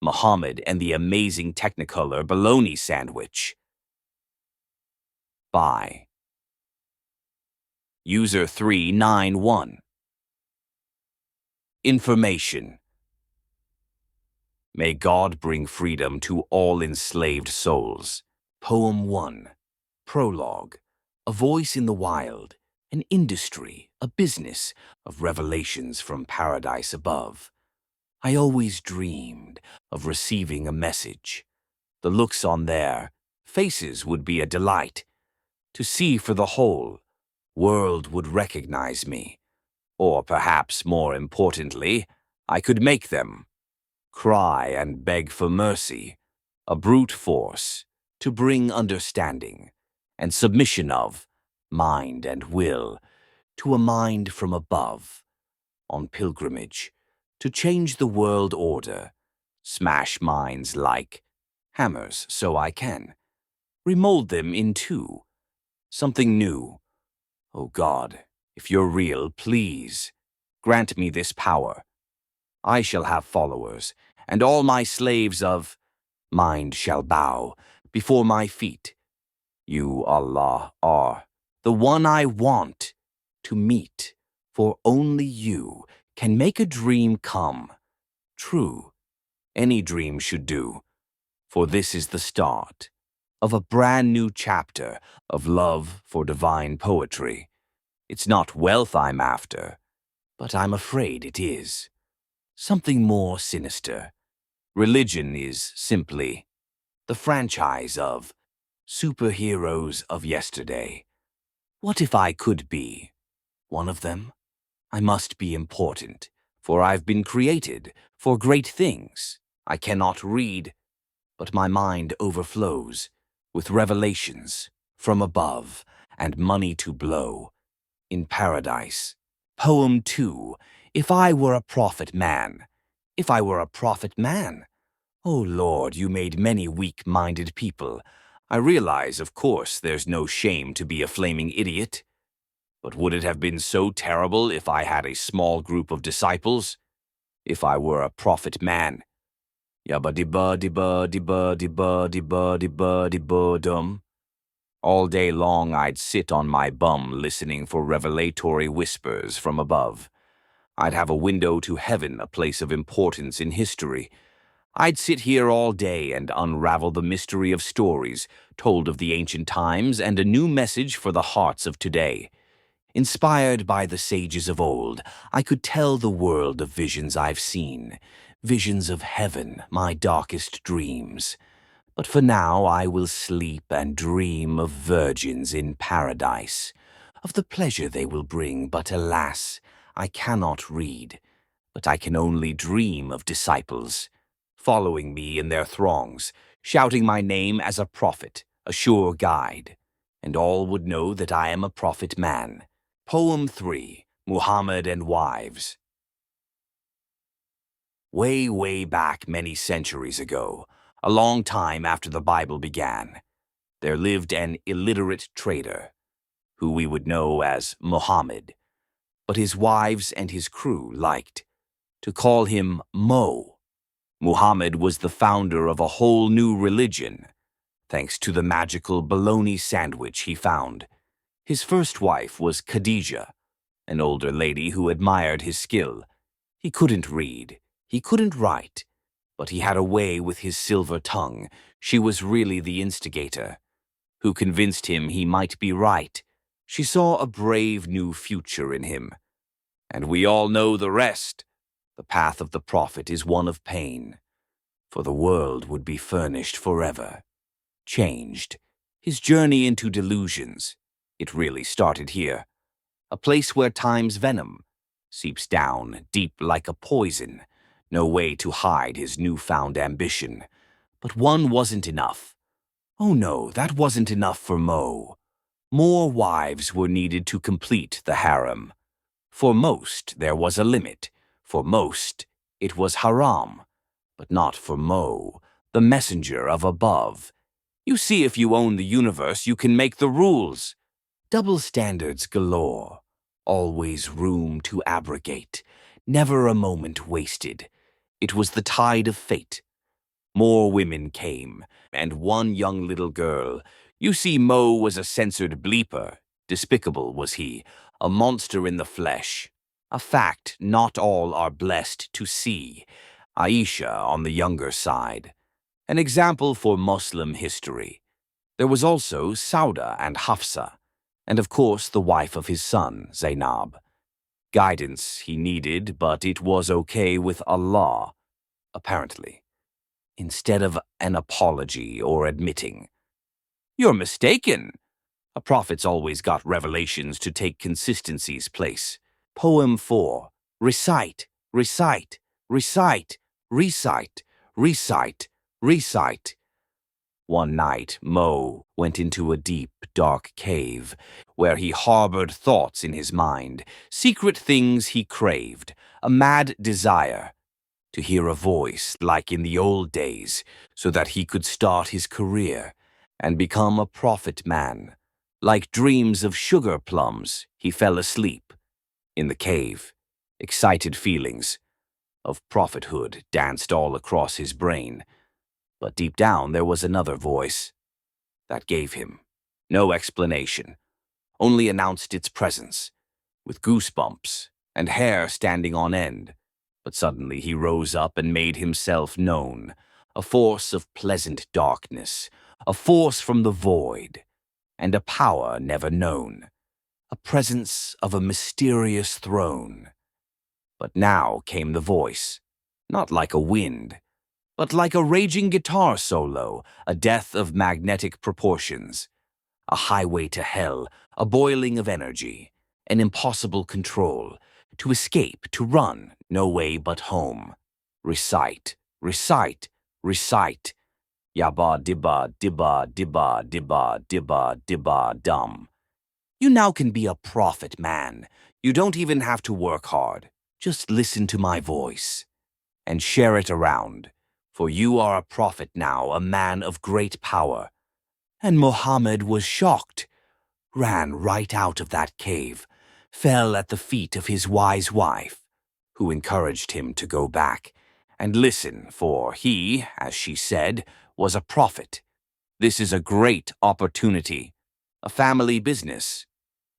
Muhammad and the Amazing Technicolor Baloney Sandwich. By User 391. Information. May God bring freedom to all enslaved souls. Poem 1. Prologue. A voice in the wild, an industry, a business of revelations from paradise above. I always dreamed of receiving a message. The looks on their faces would be a delight. To see for the whole world would recognize me. Or perhaps more importantly, I could make them cry and beg for mercy, a brute force to bring understanding and submission of mind and will to a mind from above, on pilgrimage to change the world order, smash minds like hammers so I can remold them into something new. Oh God, if you're real, please grant me this power. I shall have followers, and all my slaves of mind shall bow before my feet. You, Allah, are the one I want to meet, for only you can make a dream come true. Any dream should do, for this is the start of a brand new chapter of love for divine poetry. It's not wealth I'm after, but I'm afraid it is something more sinister. Religion is simply the franchise of superheroes of yesterday. What if I could be one of them? I must be important, for I've been created for great things. I cannot read, but my mind overflows with revelations from above and money to blow in paradise. Poem 2. If I were a prophet man. If I were a prophet man. Oh Lord, you made many weak-minded people. I realize, of course, there's no shame to be a flaming idiot. But would it have been so terrible if I had a small group of disciples? If I were a prophet man. Yabba-dibba-dibba-dibba-dibba-dibba-dibba-dum. All day long I'd sit on my bum listening for revelatory whispers from above. I'd have a window to heaven, a place of importance in history. I'd sit here all day and unravel the mystery of stories told of the ancient times and a new message for the hearts of today. Inspired by the sages of old, I could tell the world of visions I've seen, visions of heaven, my darkest dreams. But for now I will sleep and dream of virgins in paradise, of the pleasure they will bring, but alas, I cannot read. But I can only dream of disciples, following me in their throngs, shouting my name as a prophet, a sure guide. And all would know that I am a prophet man. Poem 3. Muhammad and Wives. Way, way back many centuries ago, a long time after the Bible began, there lived an illiterate trader, who we would know as Muhammad, but his wives and his crew liked to call him Mo. Muhammad was the founder of a whole new religion, thanks to the magical baloney sandwich he found. His first wife was Khadijah, an older lady who admired his skill. He couldn't read, he couldn't write, but he had a way with his silver tongue. She was really the instigator, who convinced him he might be right. She saw a brave new future in him. And we all know the rest. The path of the prophet is one of pain, for the world would be furnished forever. Changed. His journey into delusions. It really started here. A place where time's venom seeps down deep like a poison. No way to hide his newfound ambition. But one wasn't enough. Oh no, that wasn't enough for Mo. More wives were needed to complete the harem. For most, there was a limit. For most, it was haram. But not for Mo, the messenger of above. You see, if you own the universe, you can make the rules. Double standards galore. Always room to abrogate. Never a moment wasted. It was the tide of fate. More women came, and one young little girl. You see, Mo was a censored bleeper. Despicable was he, a monster in the flesh. A fact not all are blessed to see. Aisha on the younger side. An example for Muslim history. There was also Sauda and Hafsa, and of course the wife of his son, Zainab. Guidance he needed, but it was okay with Allah, apparently, instead of an apology or admitting. You're mistaken. A prophet's always got revelations to take consistency's place. Poem 4. Recite, recite, recite, recite, recite, recite. One night, Mo went into a deep, dark cave, where he harbored thoughts in his mind, secret things he craved, a mad desire to hear a voice like in the old days, so that he could start his career and become a prophet man. Like dreams of sugar plums, he fell asleep in the cave. Excited feelings of prophethood danced all across his brain. But deep down there was another voice that gave him no explanation, only announced its presence, with goosebumps and hair standing on end. But suddenly he rose up and made himself known, a force of pleasant darkness, a force from the void, and a power never known, a presence of a mysterious throne. But now came the voice, not like a wind, but like a raging guitar solo, a death of magnetic proportions, a highway to hell, a boiling of energy, an impossible control, to escape, to run, no way but home. Recite, recite, recite. Yabba dibba dibba dibba dibba dibba dibba dum. You now can be a prophet man. You don't even have to work hard. Just listen to my voice and share it around. For you are a prophet now, a man of great power. And Muhammad was shocked, ran right out of that cave, fell at the feet of his wise wife, who encouraged him to go back and listen, for he, as she said, was a prophet. This is a great opportunity, a family business,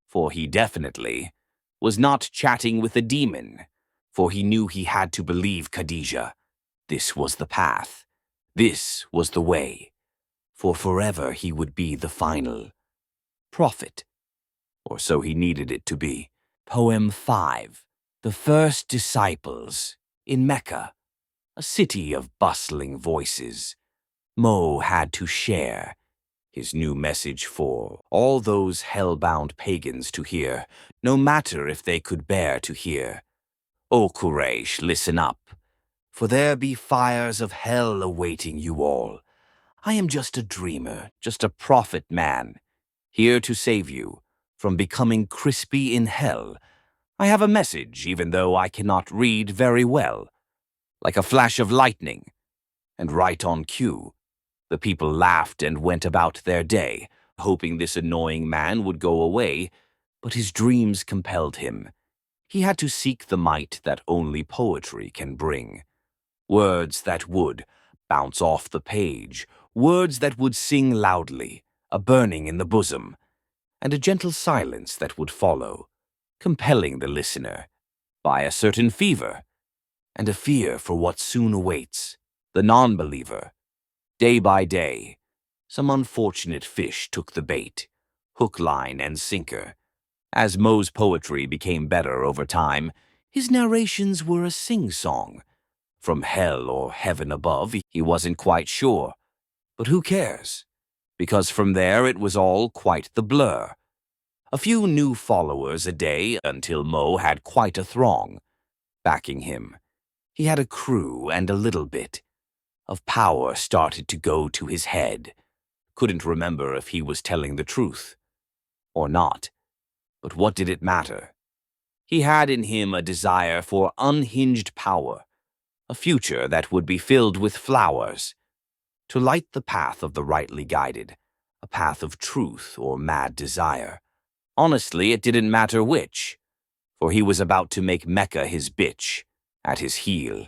for he definitely was not chatting with a demon, for he knew he had to believe Khadijah. This was the path. This was the way. For forever he would be the final prophet. Or so he needed it to be. Poem 5. The First Disciples in Mecca, a city of bustling voices. Mo had to share his new message for all those hell-bound pagans to hear, no matter if they could bear to hear. O Quraysh, listen up, for there be fires of hell awaiting you all. I am just a dreamer, just a prophet man, here to save you from becoming crispy in hell. I have a message, even though I cannot read very well, like a flash of lightning, and right on cue. The people laughed and went about their day, hoping this annoying man would go away, but his dreams compelled him. He had to seek the might that only poetry can bring. Words that would bounce off the page, words that would sing loudly, a burning in the bosom, and a gentle silence that would follow, compelling the listener by a certain fever and a fear for what soon awaits the non-believer. Day by day, some unfortunate fish took the bait, hook, line, and sinker. As Mo's poetry became better over time, his narrations were a sing-song. From hell or heaven above, he wasn't quite sure. But who cares? Because from there it was all quite the blur. A few new followers a day until Mo had quite a throng backing him. He had a crew, and a little bit of power started to go to his head. Couldn't remember if he was telling the truth or not. But what did it matter? He had in him a desire for unhinged power, a future that would be filled with flowers, to light the path of the rightly guided, a path of truth or mad desire. Honestly, it didn't matter which, for he was about to make Mecca his bitch, at his heel,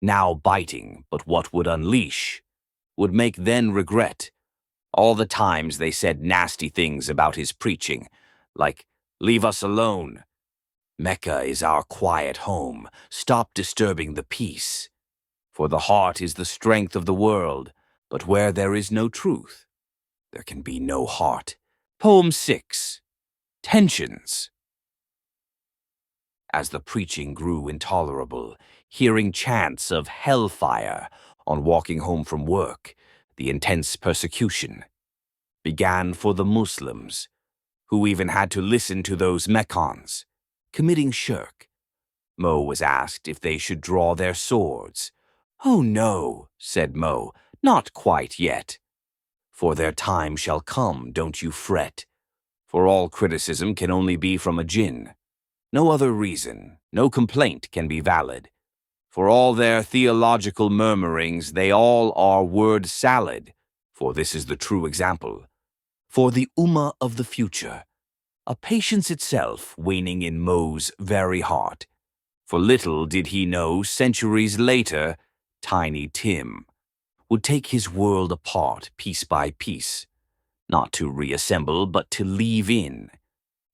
now biting, but what would unleash would make then regret all the times they said nasty things about his preaching, like, "Leave us alone. Mecca is our quiet home. Stop disturbing the peace. For the heart is the strength of the world, but where there is no truth, there can be no heart." Poem 6. Tensions. As the preaching grew intolerable, hearing chants of hellfire on walking home from work, the intense persecution began for the Muslims, who even had to listen to those Meccans committing shirk. Mo was asked if they should draw their swords. "Oh no," said Mo, "not quite yet. For their time shall come, don't you fret. For all criticism can only be from a jinn. No other reason, no complaint can be valid. For all their theological murmurings, they all are word salad. For this is the true example. For the Ummah of the future, a patience itself waning in Mo's very heart. For little did he know, centuries later, Tiny Tim would take his world apart piece by piece, not to reassemble, but to leave in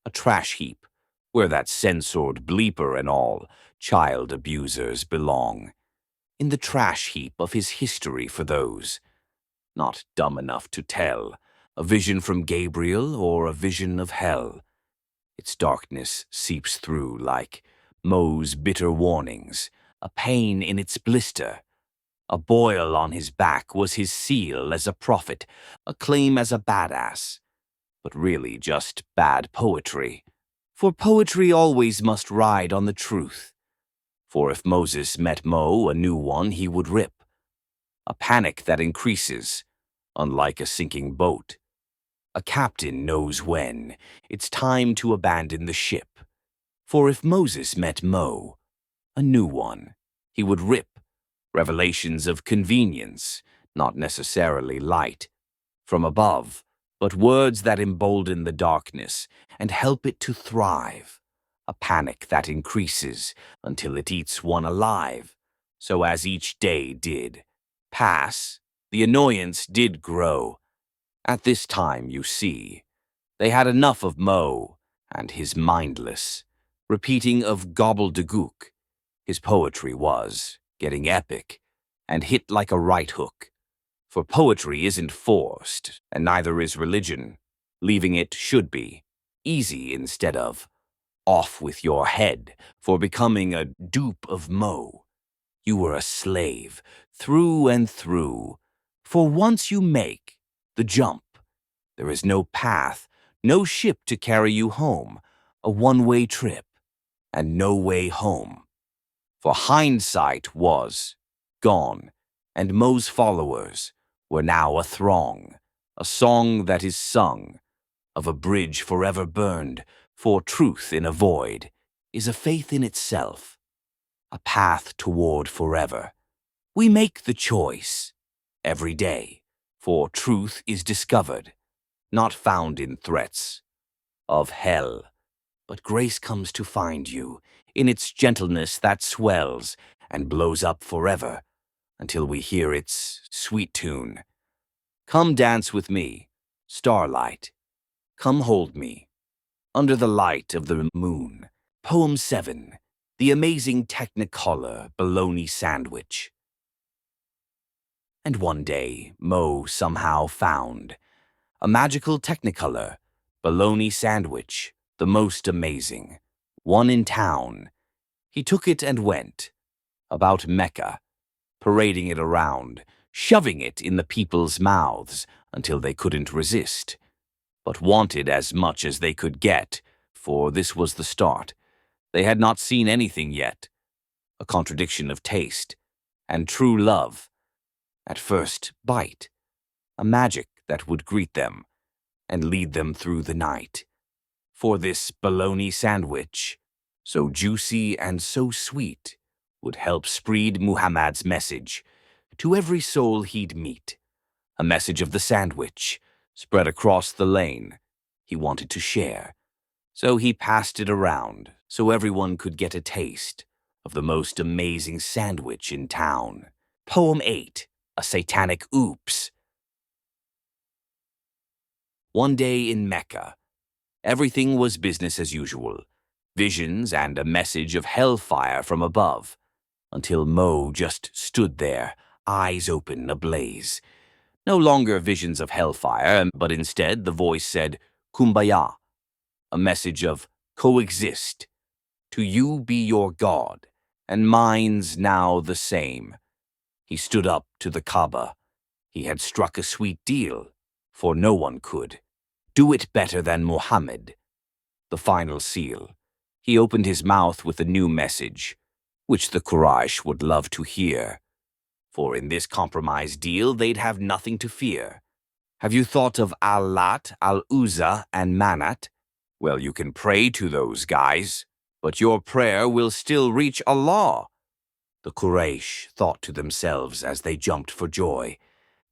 a trash heap where that censored bleeper and all child abusers belong. In the trash heap of his history for those not dumb enough to tell a vision from Gabriel or a vision of hell. Its darkness seeps through like Mo's bitter warnings, a pain in its blister. A boil on his back was his seal as a prophet, a claim as a badass, but really just bad poetry. For poetry always must ride on the truth. For if Moses met Mo, a new one he would rip. A panic that increases, unlike a sinking boat. A captain knows when it's time to abandon the ship. For if Moses met Mo, a new one, he would rip. Revelations of convenience, not necessarily light, from above, but words that embolden the darkness and help it to thrive. A panic that increases until it eats one alive. So as each day did pass, the annoyance did grow. At this time, you see, they had enough of Mo and his mindless repeating of gobbledygook. His poetry was getting epic and hit like a right hook. For poetry isn't forced, and neither is religion. Leaving it should be easy instead of off with your head for becoming a dupe of Mo. You were a slave through and through. For once you make the jump, there is no path, no ship to carry you home, a one-way trip, and no way home. For hindsight was gone, and Mo's followers were now a throng, a song that is sung, of a bridge forever burned, for truth in a void is a faith in itself, a path toward forever. We make the choice every day, for truth is discovered, not found in threats of hell, but grace comes to find you in its gentleness that swells and blows up forever until we hear its sweet tune. Come dance with me, starlight. Come hold me under the light of the moon. Poem 7. The Amazing Technicolor Baloney Sandwich. And one day, Mo somehow found a magical Technicolor Baloney Sandwich, the most amazing one in town. He took it and went about Mecca, parading it around, shoving it in the people's mouths until they couldn't resist, but wanted as much as they could get, for this was the start. They had not seen anything yet, a contradiction of taste and true love. At first bite, a magic that would greet them and lead them through the night. For this baloney sandwich, so juicy and so sweet, would help spread Muhammad's message to every soul he'd meet. A message of the sandwich spread across the lane he wanted to share. So he passed it around so everyone could get a taste of the most amazing sandwich in town. Poem 8. a satanic oops. One day in Mecca, everything was business as usual. Visions and a message of hellfire from above, until Mo just stood there, eyes open, ablaze. No longer visions of hellfire, but instead the voice said, Kumbaya, a message of coexist. To you be your God, and mine's now the same. He stood up to the Kaaba. He had struck a sweet deal, for no one could do it better than Muhammad. The final seal. He opened his mouth with a new message, which the Quraysh would love to hear. For in this compromise deal, they'd have nothing to fear. Have you thought of Al-Lat, Al-Uzza, and Manat? Well, you can pray to those guys, but your prayer will still reach Allah. The Quraysh thought to themselves as they jumped for joy.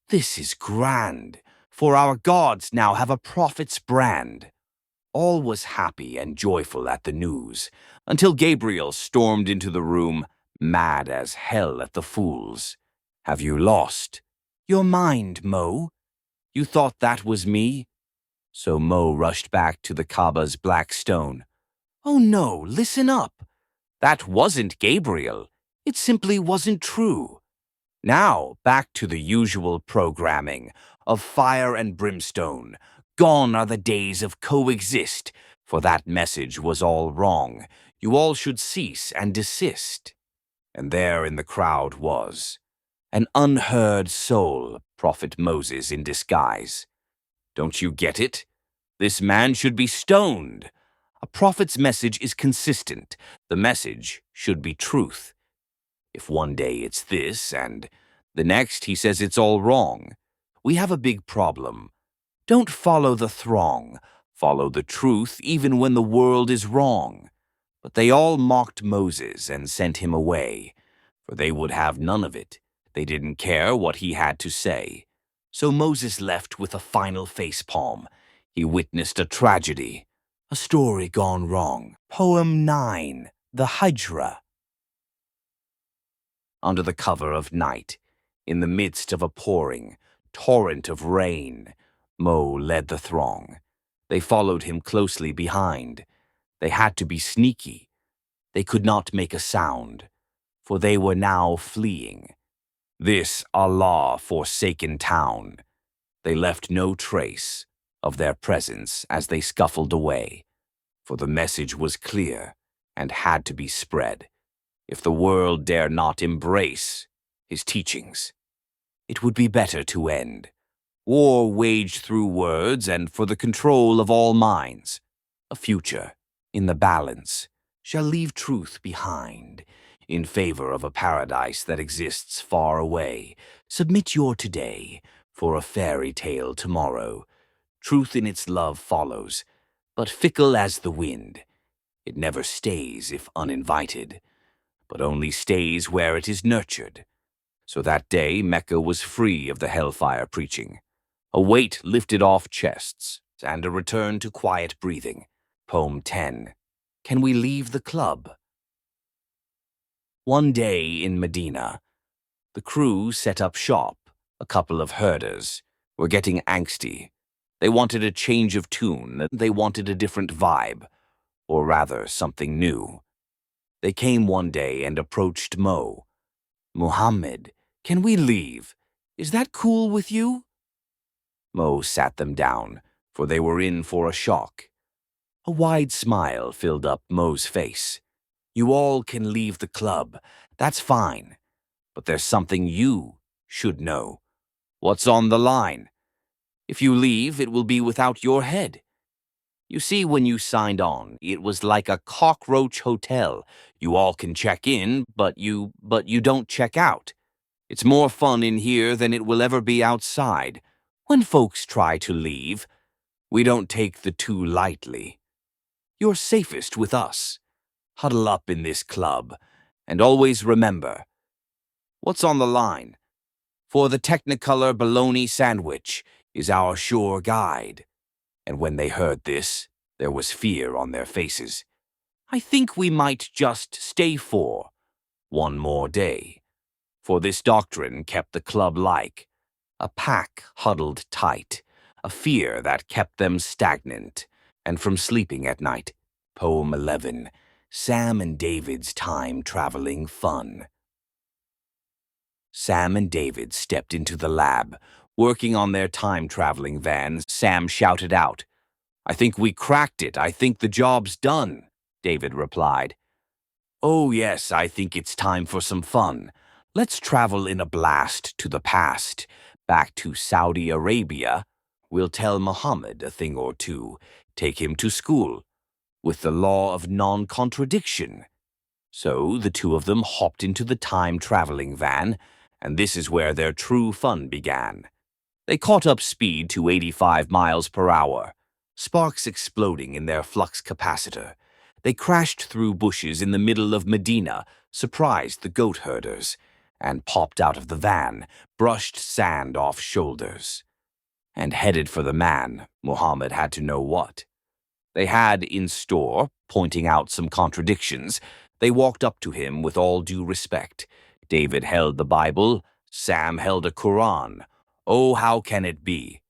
This is grand, for our gods now have a prophet's brand. All was happy and joyful at the news, until Gabriel stormed into the room, mad as hell at the fools. Have you lost your mind, Mo? You thought that was me? So Mo rushed back to the Kaaba's black stone. Oh no, listen up. That wasn't Gabriel. It simply wasn't true. Now, back to the usual programming of fire and brimstone. Gone are the days of coexist, for that message was all wrong. You all should cease and desist. And there in the crowd was an unheard soul, Prophet Moses in disguise. Don't you get it? This man should be stoned. A prophet's message is consistent. The message should be truth. If one day it's this and the next he says it's all wrong, we have a big problem. Don't follow the throng. Follow the truth even when the world is wrong. But they all mocked Moses and sent him away, for they would have none of it. They didn't care what he had to say. So Moses left with a final facepalm. He witnessed a tragedy, a story gone wrong. Poem 9, The Hijra. Under the cover of night, in the midst of a pouring torrent of rain, Mo led the throng. They followed him closely behind. They had to be sneaky. They could not make a sound, for they were now fleeing this Allah-forsaken town. They left no trace of their presence as they scuffled away, for the message was clear and had to be spread. If the world dare not embrace his teachings, it would be better to end. War waged through words and for the control of all minds. A future, in the balance, shall leave truth behind, in favor of a paradise that exists far away. Submit your today for a fairy tale tomorrow. Truth in its love follows, but fickle as the wind. It never stays if uninvited, but only stays where it is nurtured. So that day Mecca was free of the hellfire preaching. A weight lifted off chests, and a return to quiet breathing. Poem 10. Can we leave the club? One day in Medina, the crew set up shop. A couple of herders were getting angsty. They wanted a change of tune. They wanted a different vibe, or rather something new. They came one day and approached Mo. Muhammad, can we leave? Is that cool with you? Mo sat them down, for they were in for a shock. A wide smile filled up Mo's face. You all can leave the club. That's fine. But there's something you should know. What's on the line? If you leave, it will be without your head. You see, when you signed on, it was like a cockroach hotel. You all can check in, but you don't check out. It's more fun in here than it will ever be outside. When folks try to leave, we don't take the too lightly. You're safest with us. Huddle up in this club, and always remember, what's on the line? For the Technicolor Baloney Sandwich is our sure guide. And when they heard this, there was fear on their faces. I think we might just stay for one more day. For this doctrine kept the club like a pack huddled tight, a fear that kept them stagnant, and from sleeping at night. Poem 11, Sam and David's Time-Traveling Fun. Sam and David stepped into the lab. Working on their time-traveling van, Sam shouted out, "I think we cracked it. I think the job's done," David replied. "Oh yes, I think it's time for some fun. Let's travel in a blast to the past, back to Saudi Arabia. We'll tell Muhammad a thing or two, take him to school, with the law of non-contradiction." So the two of them hopped into the time-traveling van, and this is where their true fun began. They caught up speed to 85 miles per hour, sparks exploding in their flux capacitor. They crashed through bushes in the middle of Medina, surprised the goat herders, and popped out of the van, brushed sand off shoulders, and headed for the man. Muhammad had to know what they had in store, pointing out some contradictions. They walked up to him with all due respect. David held the Bible, Sam held a Quran. Oh, how can it be?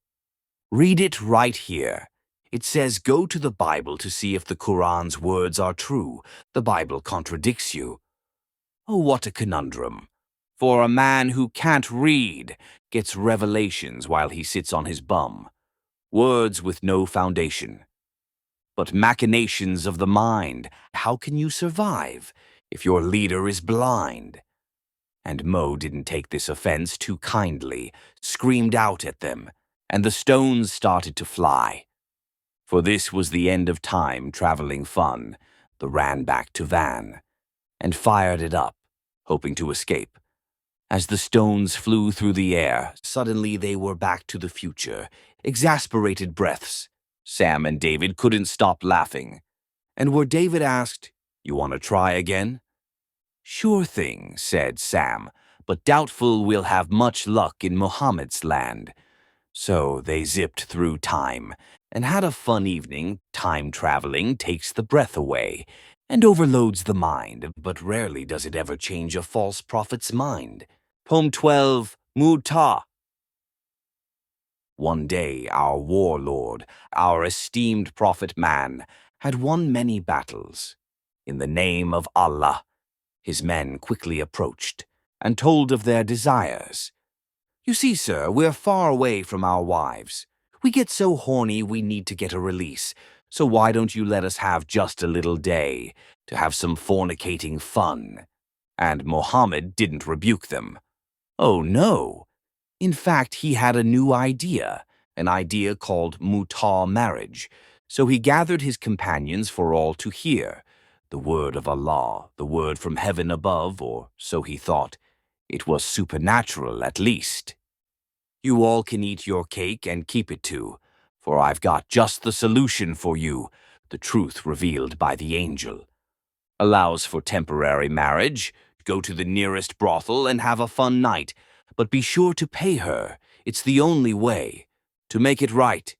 Read it right here. It says go to the Bible to see if the Quran's words are true. The Bible contradicts you. Oh, what a conundrum. For a man who can't read gets revelations while he sits on his bum. Words with no foundation. But machinations of the mind, how can you survive if your leader is blind? And Mo didn't take this offense too kindly, screamed out at them, and the stones started to fly. For this was the end of time-traveling fun. They ran back to van and fired it up, hoping to escape. As the stones flew through the air, suddenly they were back to the future, exasperated breaths. Sam and David couldn't stop laughing. And where David asked, "You want to try again?" "Sure thing," said Sam, "but doubtful we'll have much luck in Muhammad's land." So they zipped through time and had a fun evening. Time traveling takes the breath away and overloads the mind, but rarely does it ever change a false prophet's mind. Poem 12, Muta. One day our warlord, our esteemed prophet man, had won many battles. In the name of Allah, his men quickly approached and told of their desires. "You see, sir, we're far away from our wives. We get so horny we need to get a release, so why don't you let us have just a little day to have some fornicating fun?" And Mohammed didn't rebuke them. Oh no! In fact, he had a new idea, an idea called Mutah marriage. So he gathered his companions for all to hear. The word of Allah, the word from heaven above, or so he thought. It was supernatural, at least. "You all can eat your cake and keep it too, for I've got just the solution for you," the truth revealed by the angel. "Allows for temporary marriage. Go to the nearest brothel and have a fun night, but be sure to pay her. It's the only way to make it right."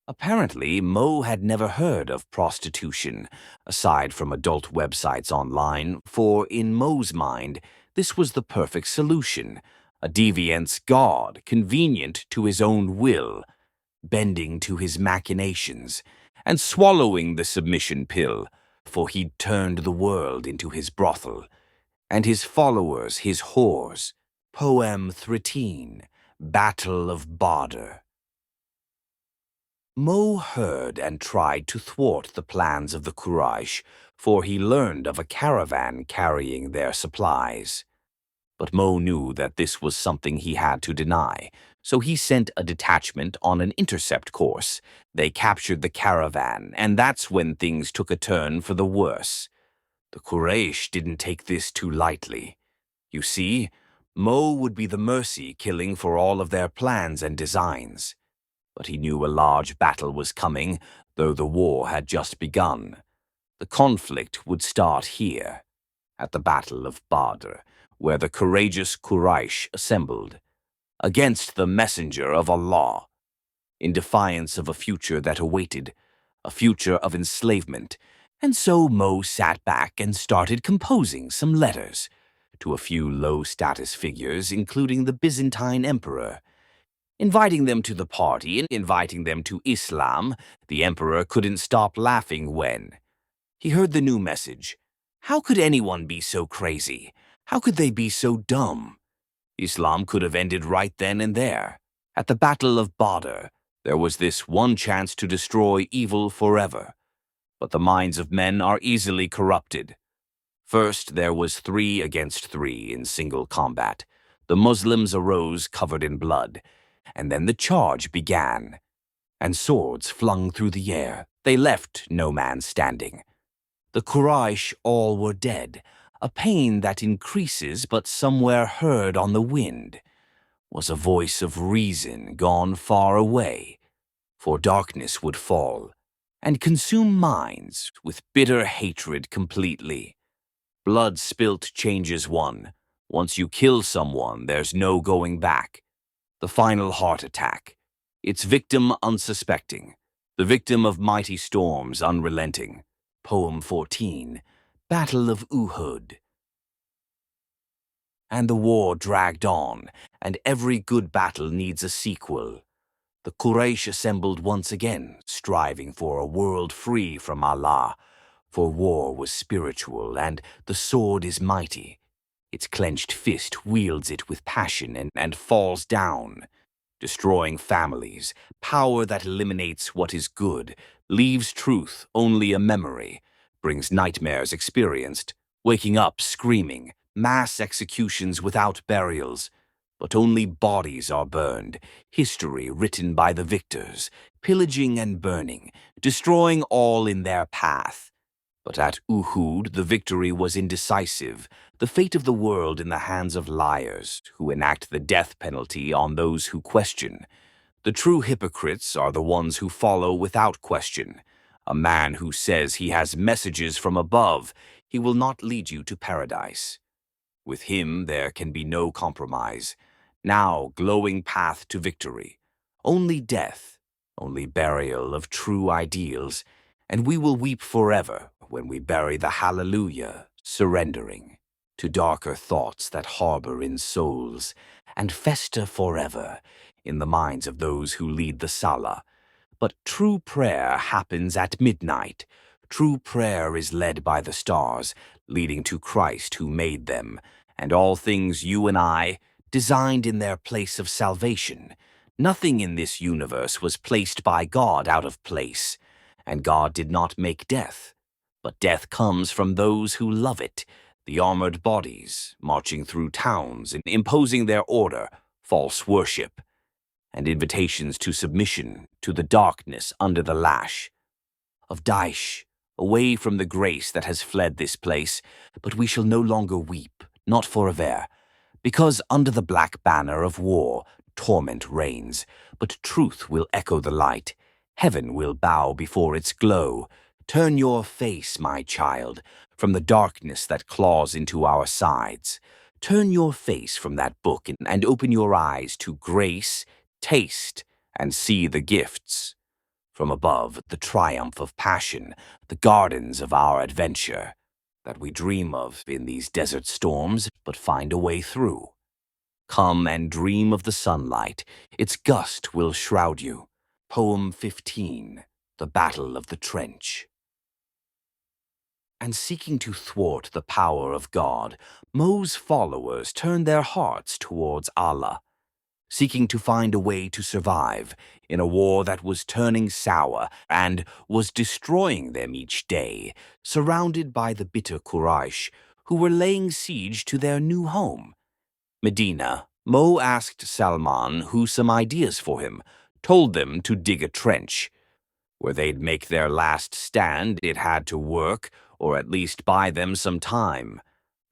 Apparently, Mo had never heard of prostitution, aside from adult websites online, for in Mo's mind, this was the perfect solution, a deviant's god, convenient to his own will, bending to his machinations, and swallowing the submission pill, for he'd turned the world into his brothel, and his followers his whores. Poem 13, Battle of Badr. Mo heard and tried to thwart the plans of the Quraysh, for he learned of a caravan carrying their supplies. But Mo knew that this was something he had to deny, so he sent a detachment on an intercept course. They captured the caravan, and that's when things took a turn for the worse. The Quraysh didn't take this too lightly. You see, Mo would be the mercy killing for all of their plans and designs. But he knew a large battle was coming, though the war had just begun. The conflict would start here, at the Battle of Badr, where the courageous Quraysh assembled, against the messenger of Allah, in defiance of a future that awaited, a future of enslavement. And so Mo sat back and started composing some letters to a few low-status figures, including the Byzantine emperor. Inviting them to the party and inviting them to Islam, the emperor couldn't stop laughing when he heard the new message. How could anyone be so crazy? How could they be so dumb? Islam could have ended right then and there. At the Battle of Badr, there was this one chance to destroy evil forever. But the minds of men are easily corrupted. First, there was 3 against 3 in single combat. The Muslims arose covered in blood, and then the charge began. And swords flung through the air. They left no man standing. The Quraysh all were dead, a pain that increases but somewhere heard on the wind, was a voice of reason gone far away, for darkness would fall and consume minds with bitter hatred completely. Blood spilt changes one. Once you kill someone, there's no going back. The final heart attack. Its victim unsuspecting. The victim of mighty storms unrelenting. Poem 14, Battle of Uhud. And the war dragged on, and every good battle needs a sequel. The Quraysh assembled once again, striving for a world free from Allah. For war was spiritual, and the sword is mighty. Its clenched fist wields it with passion and falls down, destroying families. Power that eliminates what is good, leaves truth only a memory, brings nightmares experienced, waking up screaming, mass executions without burials. But only bodies are burned, history written by the victors, pillaging and burning, destroying all in their path. But at Uhud, the victory was indecisive, the fate of the world in the hands of liars, who enact the death penalty on those who question. The true hypocrites are the ones who follow without question. A man who says he has messages from above, he will not lead you to paradise. With him there can be no compromise. Now glowing path to victory. Only death, only burial of true ideals, and we will weep forever when we bury the hallelujah, surrendering to darker thoughts that harbor in souls and fester forever in the minds of those who lead the Salah. But true prayer happens at midnight. True prayer is led by the stars, leading to Christ who made them, and all things you and I, designed in their place of salvation. Nothing in this universe was placed by God out of place, and God did not make death. But death comes from those who love it, the armored bodies, marching through towns and imposing their order, false worship, and invitations to submission to the darkness under the lash of Daesh, away from the grace that has fled this place. But we shall no longer weep, not forever, because under the black banner of war, torment reigns, but truth will echo the light. Heaven will bow before its glow. Turn your face, my child, from the darkness that claws into our sides. Turn your face from that book and open your eyes to grace, taste, and see the gifts. From above, the triumph of passion, the gardens of our adventure, that we dream of in these desert storms, but find a way through. Come and dream of the sunlight, its gust will shroud you. Poem 15, The Battle of the Trench. And seeking to thwart the power of God, Mo's followers turned their hearts towards Allah, seeking to find a way to survive in a war that was turning sour and was destroying them each day, surrounded by the bitter Quraysh, who were laying siege to their new home. Medina, Mo asked Salman who some ideas for him, told them to dig a trench. Where they'd make their last stand, it had to work, or at least buy them some time.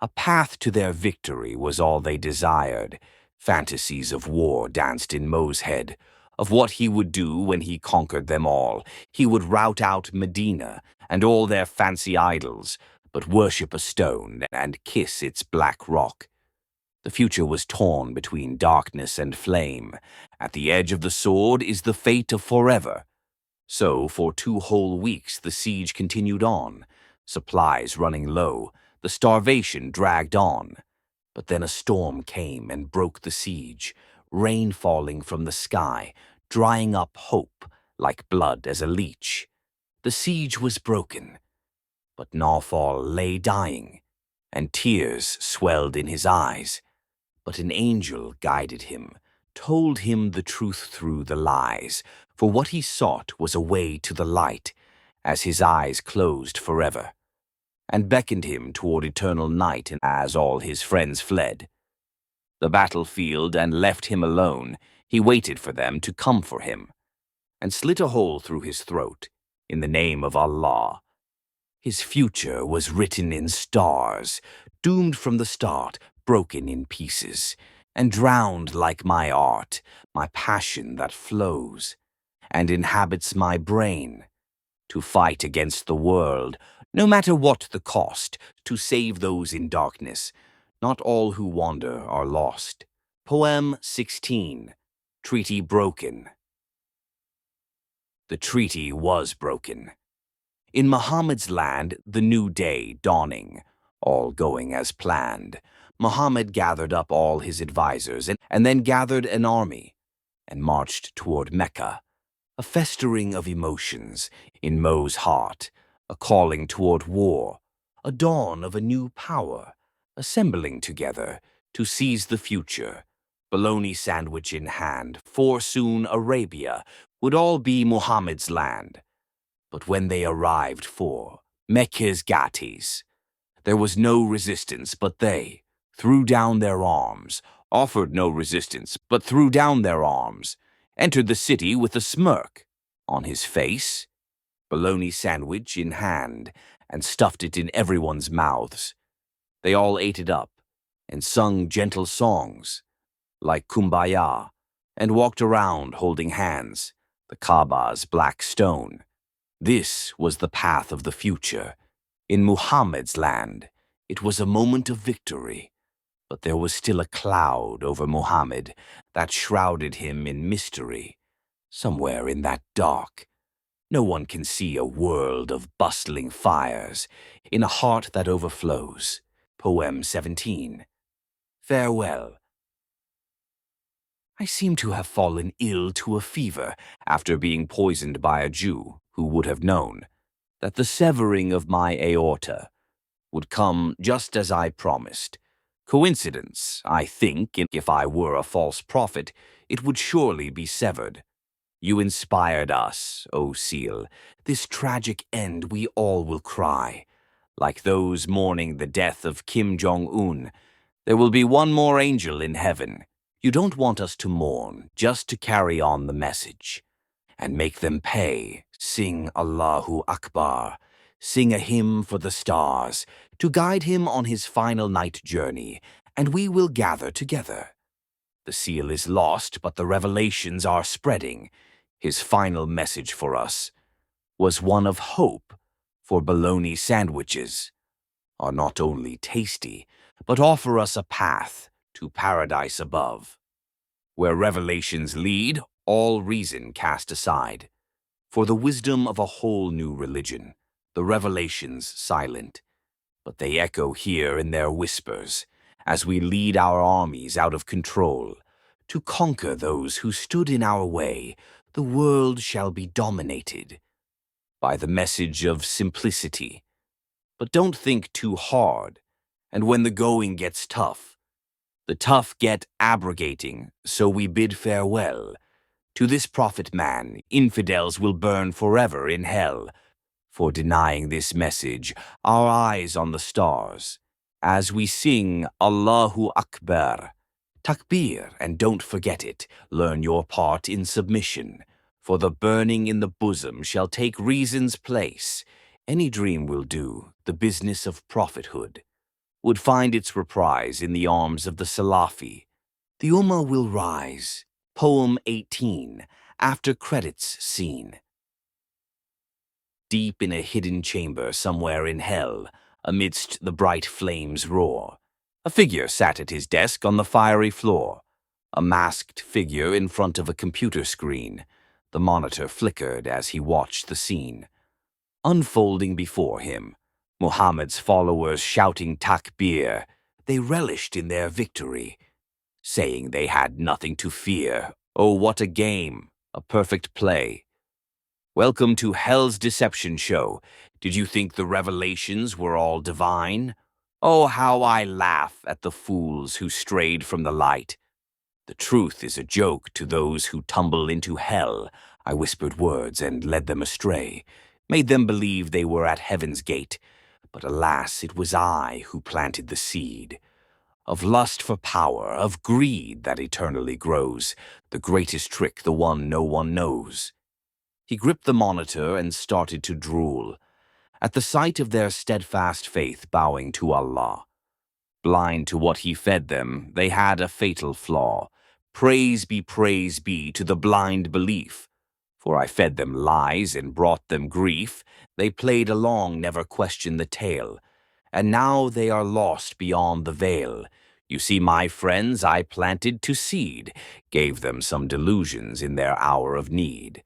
A path to their victory was all they desired. Fantasies of war danced in Mo's head, of what he would do when he conquered them all. He would rout out Medina and all their fancy idols, but worship a stone and kiss its black rock. The future was torn between darkness and flame. At the edge of the sword is the fate of forever. So, for 2 whole weeks, the siege continued on, supplies running low, the starvation dragged on. But then a storm came and broke the siege, rain falling from the sky, drying up hope like blood as a leech. The siege was broken, but Nawfal lay dying, and tears swelled in his eyes. But an angel guided him, told him the truth through the lies, for what he sought was a way to the light, as his eyes closed forever, and beckoned him toward eternal night, and as all his friends fled the battlefield and left him alone, he waited for them to come for him, and slit a hole through his throat, in the name of Allah. His future was written in stars, doomed from the start, broken in pieces, and drowned like my art, my passion that flows, and inhabits my brain, to fight against the world, no matter what the cost, to save those in darkness. Not all who wander are lost. Poem 16. Treaty Broken. The treaty was broken. In Muhammad's land, the new day dawning, all going as planned, Muhammad gathered up all his advisors and then gathered an army and marched toward Mecca, a festering of emotions in Mo's heart, a calling toward war, a dawn of a new power, assembling together to seize the future, bologna sandwich in hand, for soon Arabia would all be Muhammad's land. But when they arrived for Mecca's Ghatis, there was no resistance, but they threw down their arms, offered no resistance, but threw down their arms, entered the city with a smirk on his face, bologna sandwich in hand, and stuffed it in everyone's mouths. They all ate it up and sung gentle songs like Kumbaya and walked around holding hands, the Kaaba's black stone. This was the path of the future. In Muhammad's land, it was a moment of victory, but there was still a cloud over Muhammad that shrouded him in mystery. Somewhere in that dark, no one can see a world of bustling fires in a heart that overflows. Poem 17. Farewell. I seem to have fallen ill to a fever after being poisoned by a Jew who would have known that the severing of my aorta would come just as I promised. Coincidence, I think, and if I were a false prophet, it would surely be severed. You inspired us, O Seal. This tragic end we all will cry. Like those mourning the death of Kim Jong-un, there will be one more angel in heaven. You don't want us to mourn, just to carry on the message and make them pay. Sing Allahu Akbar, sing a hymn for the stars, to guide him on his final night journey, and we will gather together. The seal is lost, but the revelations are spreading. His final message for us was one of hope, for bologna sandwiches are not only tasty, but offer us a path to paradise above. Where revelations lead, all reason cast aside. For the wisdom of a whole new religion, the revelations silent, but they echo here in their whispers, as we lead our armies out of control. To conquer those who stood in our way, the world shall be dominated by the message of simplicity. But don't think too hard, and when the going gets tough, the tough get abrogating, so we bid farewell. To this prophet man, infidels will burn forever in hell. For denying this message, our eyes on the stars, as we sing Allahu Akbar. Takbir, and don't forget it, learn your part in submission. For the burning in the bosom shall take reason's place. Any dream will do, the business of prophethood would find its reprise in the arms of the Salafi. The Ummah will rise. Poem 18, after credits scene. Deep in a hidden chamber somewhere in hell, amidst the bright flames' roar, a figure sat at his desk on the fiery floor. A masked figure in front of a computer screen. The monitor flickered as he watched the scene. Unfolding before him, Muhammad's followers shouting takbir, they relished in their victory, saying they had nothing to fear. Oh, what a game, a perfect play. Welcome to Hell's Deception Show. Did you think the revelations were all divine? Oh, how I laugh at the fools who strayed from the light. The truth is a joke to those who tumble into hell. I whispered words and led them astray, made them believe they were at heaven's gate. But alas, it was I who planted the seed of lust for power, of greed that eternally grows, the greatest trick, the one no one knows. He gripped the monitor and started to drool at the sight of their steadfast faith bowing to Allah. Blind to what he fed them, they had a fatal flaw. Praise be to the blind belief. For I fed them lies and brought them grief. They played along, never questioned the tale. And now they are lost beyond the veil. You see, my friends, I planted to seed, gave them some delusions in their hour of need.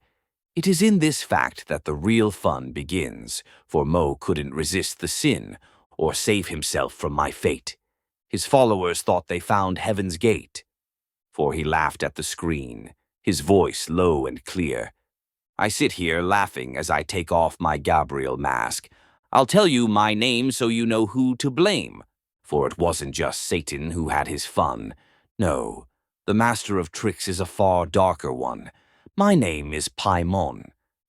It is in this fact that the real fun begins, for Mo couldn't resist the sin or save himself from my fate. His followers thought they found heaven's gate, for he laughed at the screen, his voice low and clear. I sit here laughing as I take off my Gabriel mask. I'll tell you my name so you know who to blame, for it wasn't just Satan who had his fun. No, the master of tricks is a far darker one. My name is Paimon,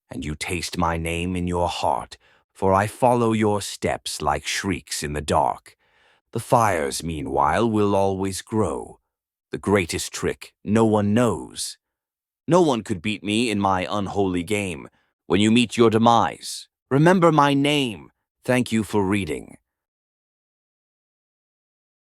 and you taste my name in your heart, for I follow your steps like shrieks in the dark. The fires, meanwhile, will always grow. The greatest trick no one knows. No one could beat me in my unholy game. When you meet your demise, remember my name. Thank you for reading.